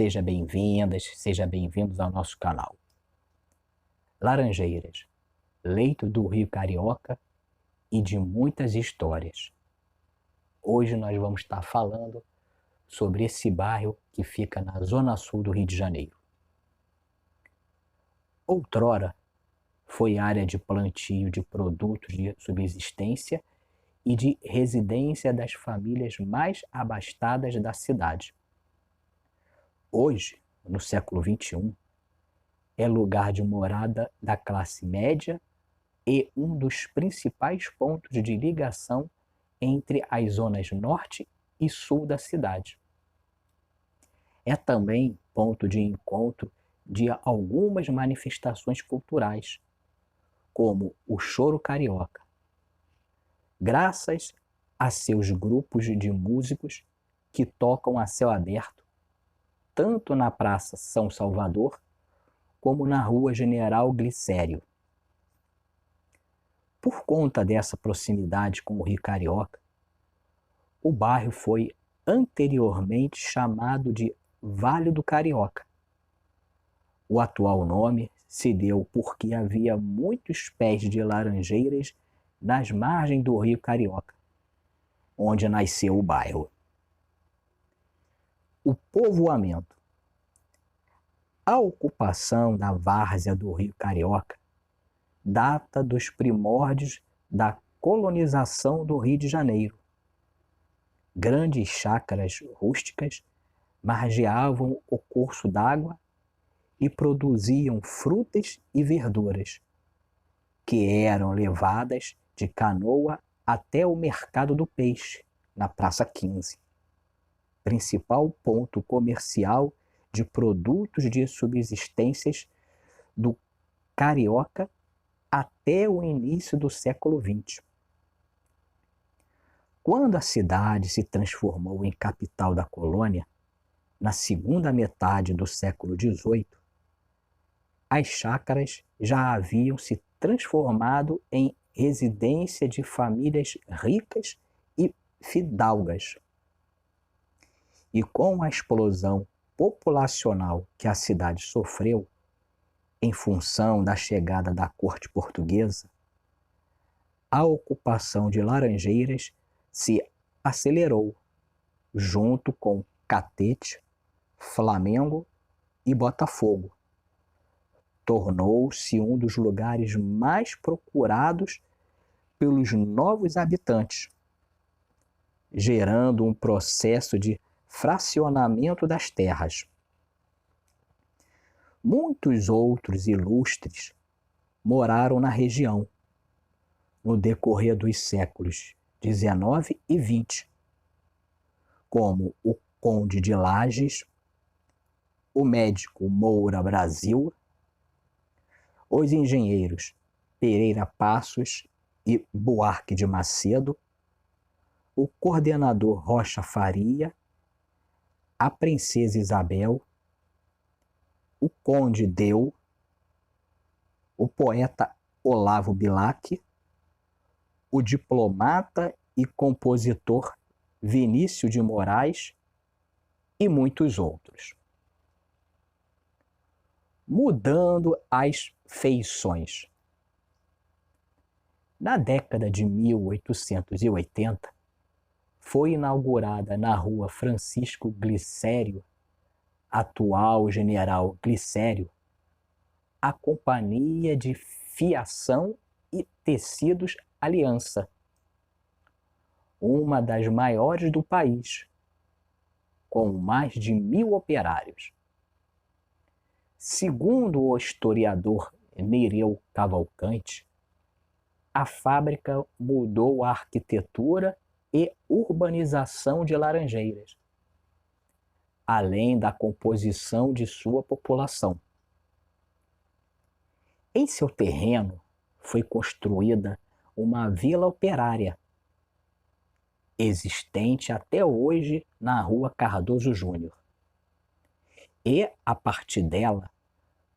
Sejam bem-vindas, sejam bem-vindos ao nosso canal. Laranjeiras, leito do Rio Carioca e de muitas histórias. Hoje nós vamos estar falando sobre esse bairro que fica na zona sul do Rio de Janeiro. Outrora, foi área de plantio de produtos de subsistência e de residência das famílias mais abastadas da cidade. Hoje, no século XXI, é lugar de morada da classe média e um dos principais pontos de ligação entre as zonas norte e sul da cidade. É também ponto de encontro de algumas manifestações culturais, como o choro carioca, graças a seus grupos de músicos que tocam a céu aberto, tanto na Praça São Salvador, como na Rua General Glicério. Por conta dessa proximidade com o Rio Carioca, o bairro foi anteriormente chamado de Vale do Carioca. O atual nome se deu porque havia muitos pés de laranjeiras nas margens do Rio Carioca, onde nasceu o bairro. O povoamento. A ocupação da várzea do Rio Carioca data dos primórdios da colonização do Rio de Janeiro. Grandes chácaras rústicas margeavam o curso d'água e produziam frutas e verduras, que eram levadas de canoa até o Mercado do Peixe, na Praça 15, principal ponto comercial de produtos de subsistências do Carioca até o início do século XX. Quando a cidade se transformou em capital da colônia, na segunda metade do século XVIII, as chácaras já haviam se transformado em residência de famílias ricas e fidalgas. E com a explosão populacional que a cidade sofreu, em função da chegada da corte portuguesa, a ocupação de Laranjeiras se acelerou, junto com Catete, Flamengo e Botafogo. Tornou-se um dos lugares mais procurados pelos novos habitantes, gerando um processo de fracionamento das terras. Muitos outros ilustres moraram na região no decorrer dos séculos XIX e XX, como o Conde de Lages, o médico Moura Brasil, os engenheiros Pereira Passos e Buarque de Macedo, o coordenador Rocha Faria, a princesa Isabel, o conde Deu, o poeta Olavo Bilac, o diplomata e compositor Vinícius de Moraes e muitos outros. Mudando as feições. Na década de 1880, foi inaugurada na rua Francisco Glicério, atual General Glicério, a Companhia de Fiação e Tecidos Aliança, uma das maiores do país, com mais de 1.000 operários. Segundo o historiador Nereu Cavalcante, a fábrica mudou a arquitetura e urbanização de Laranjeiras, além da composição de sua população. Em seu terreno foi construída uma vila operária, existente até hoje na Rua Cardoso Júnior. E, a partir dela,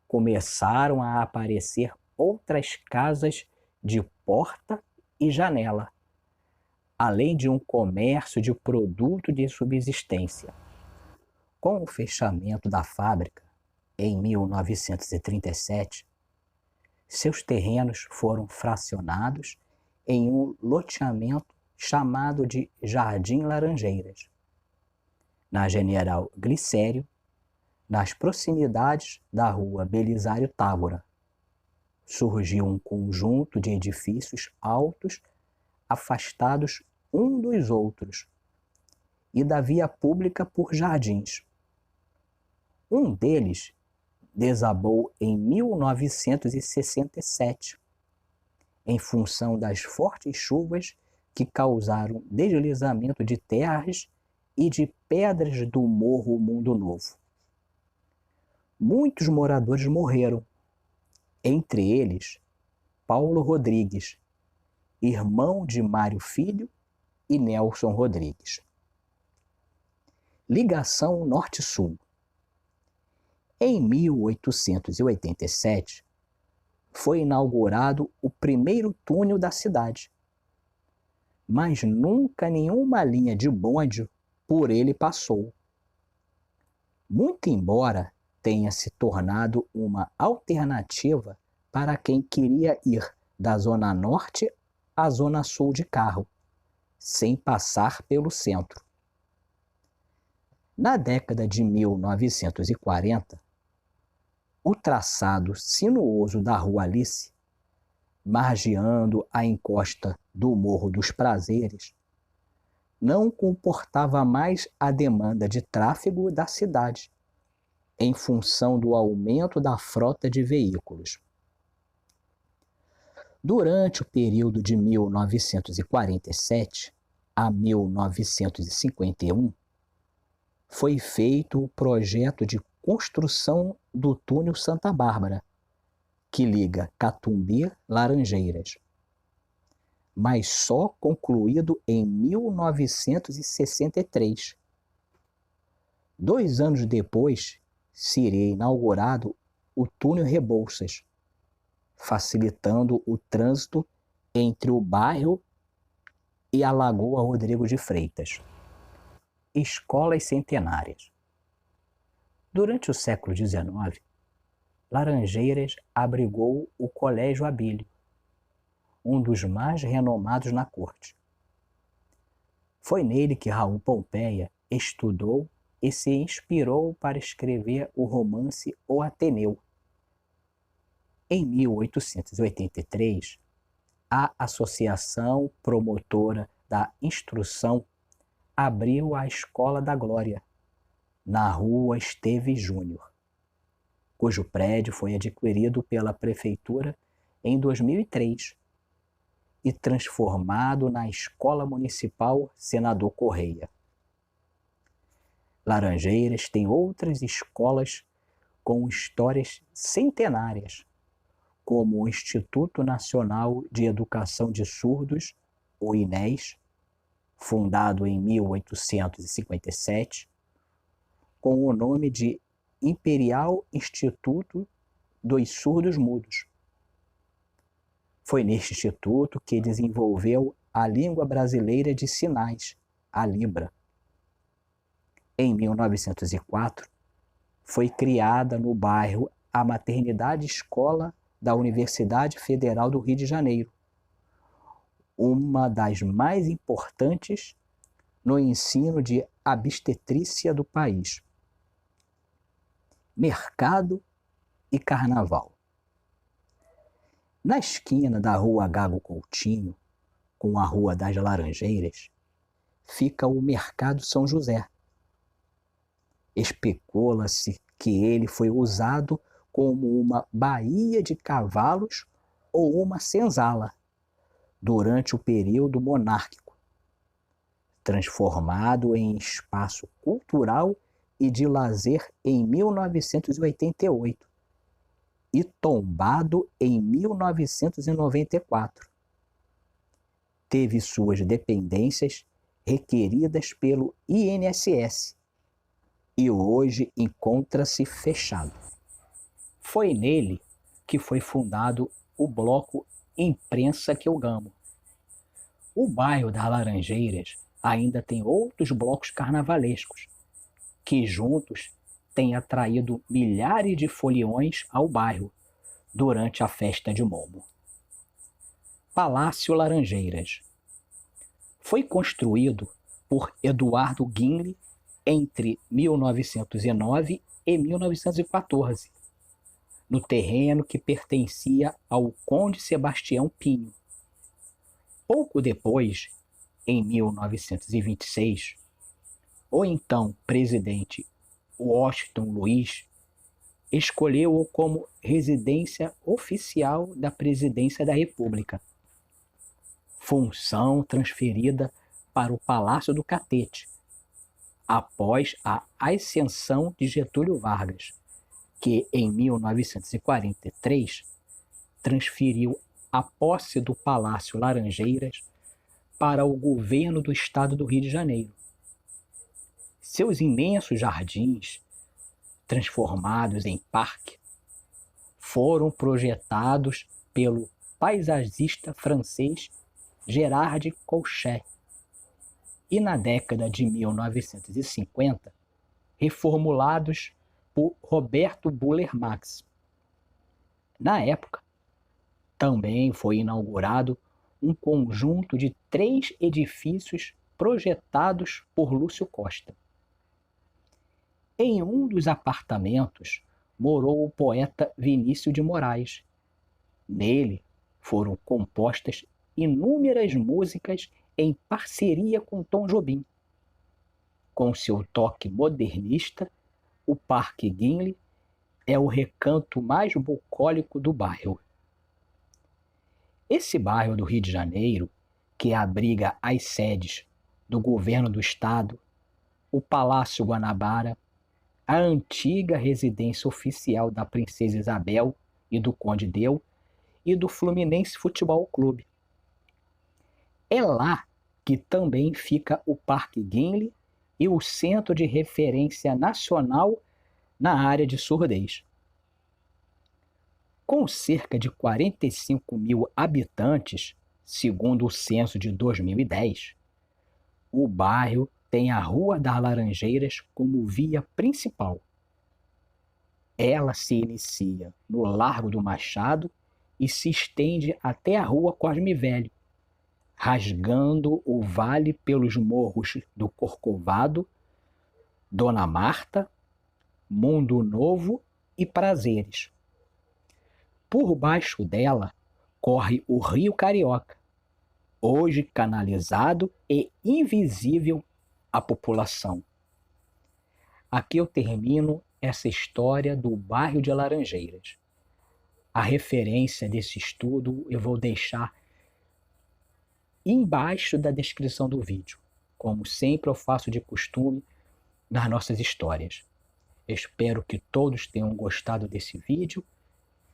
começaram a aparecer outras casas de porta e janela, além de um comércio de produto de subsistência. Com o fechamento da fábrica, em 1937, seus terrenos foram fracionados em um loteamento chamado de Jardim Laranjeiras, na General Glicério, nas proximidades da rua Belisário Távora. Surgiu um conjunto de edifícios altos, afastados um dos outros, e da via pública por jardins. Um deles desabou em 1967, em função das fortes chuvas que causaram deslizamento de terras e de pedras do Morro Mundo Novo. Muitos moradores morreram, entre eles Paulo Rodrigues, irmão de Mário Filho e Nelson Rodrigues. Ligação Norte-Sul. Em 1887, foi inaugurado o primeiro túnel da cidade, mas nunca nenhuma linha de bonde por ele passou. Muito embora tenha se tornado uma alternativa para quem queria ir da Zona Norte à Zona Sul de carro, sem passar pelo centro. Na década de 1940, o traçado sinuoso da Rua Alice, margeando a encosta do Morro dos Prazeres, não comportava mais a demanda de tráfego da cidade, em função do aumento da frota de veículos. Durante o período de 1947 a 1951, foi feito o projeto de construção do túnel Santa Bárbara, que liga Catumbi-Laranjeiras, mas só concluído em 1963. 2 anos depois, seria inaugurado o túnel Rebouças, facilitando o trânsito entre o bairro e a Lagoa Rodrigo de Freitas. Escolas centenárias. Durante o século XIX, Laranjeiras abrigou o Colégio Abílio, um dos mais renomados na corte. Foi nele que Raul Pompeia estudou e se inspirou para escrever o romance O Ateneu. Em 1883, a Associação Promotora da Instrução abriu a Escola da Glória, na Rua Esteves Júnior, cujo prédio foi adquirido pela Prefeitura em 2003 e transformado na Escola Municipal Senador Correia. Laranjeiras tem outras escolas com histórias centenárias, como o Instituto Nacional de Educação de Surdos, o INES, fundado em 1857, com o nome de Imperial Instituto dos Surdos Mudos. Foi neste instituto que desenvolveu a língua brasileira de sinais, a Libra. Em 1904, foi criada no bairro a Maternidade Escola da Universidade Federal do Rio de Janeiro, uma das mais importantes no ensino de obstetrícia do país. Mercado e Carnaval. Na esquina da Rua Gago Coutinho, com a Rua das Laranjeiras, fica o Mercado São José. Especula-se que ele foi usado como uma baía de cavalos ou uma senzala durante o período monárquico, transformado em espaço cultural e de lazer em 1988 e tombado em 1994. Teve suas dependências requeridas pelo INSS e hoje encontra-se fechado. Foi nele que foi fundado o bloco Imprensa que eu Gamo. O bairro das Laranjeiras ainda tem outros blocos carnavalescos, que juntos têm atraído milhares de foliões ao bairro durante a festa de Momo. Palácio Laranjeiras. Foi construído por Eduardo Gimli entre 1909 e 1914, no terreno que pertencia ao Conde Sebastião Pinho. Pouco depois, em 1926, o então presidente Washington Luiz escolheu-o como residência oficial da Presidência da República, função transferida para o Palácio do Catete, após a ascensão de Getúlio Vargas, que em 1943 transferiu a posse do Palácio Laranjeiras para o governo do estado do Rio de Janeiro. Seus imensos jardins, transformados em parque, foram projetados pelo paisagista francês Gérard Cochet e, na década de 1950, reformulados por Roberto Buller-Max. Na época, também foi inaugurado um conjunto de 3 edifícios projetados por Lúcio Costa. Em um dos apartamentos morou o poeta Vinícius de Moraes. Nele foram compostas inúmeras músicas em parceria com Tom Jobim. Com seu toque modernista, o Parque Gimli é o recanto mais bucólico do bairro. Esse bairro do Rio de Janeiro, que abriga as sedes do governo do estado, o Palácio Guanabara, a antiga residência oficial da Princesa Isabel e do Conde Deu e do Fluminense Futebol Clube. É lá que também fica o Parque Gimli e o Centro de Referência Nacional na área de surdez. Com cerca de 45 mil habitantes, segundo o censo de 2010, o bairro tem a Rua das Laranjeiras como via principal. Ela se inicia no Largo do Machado e se estende até a Rua Cosme Velho, rasgando o vale pelos morros do Corcovado, Dona Marta, Mundo Novo e Prazeres. Por baixo dela corre o Rio Carioca, hoje canalizado e invisível à população. Aqui eu termino essa história do bairro de Laranjeiras. A referência desse estudo eu vou deixar embaixo da descrição do vídeo, como sempre eu faço de costume nas nossas histórias. Espero que todos tenham gostado desse vídeo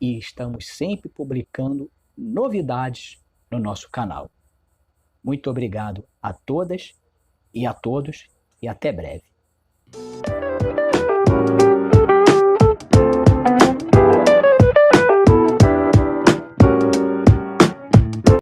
e estamos sempre publicando novidades no nosso canal. Muito obrigado a todas e a todos e até breve.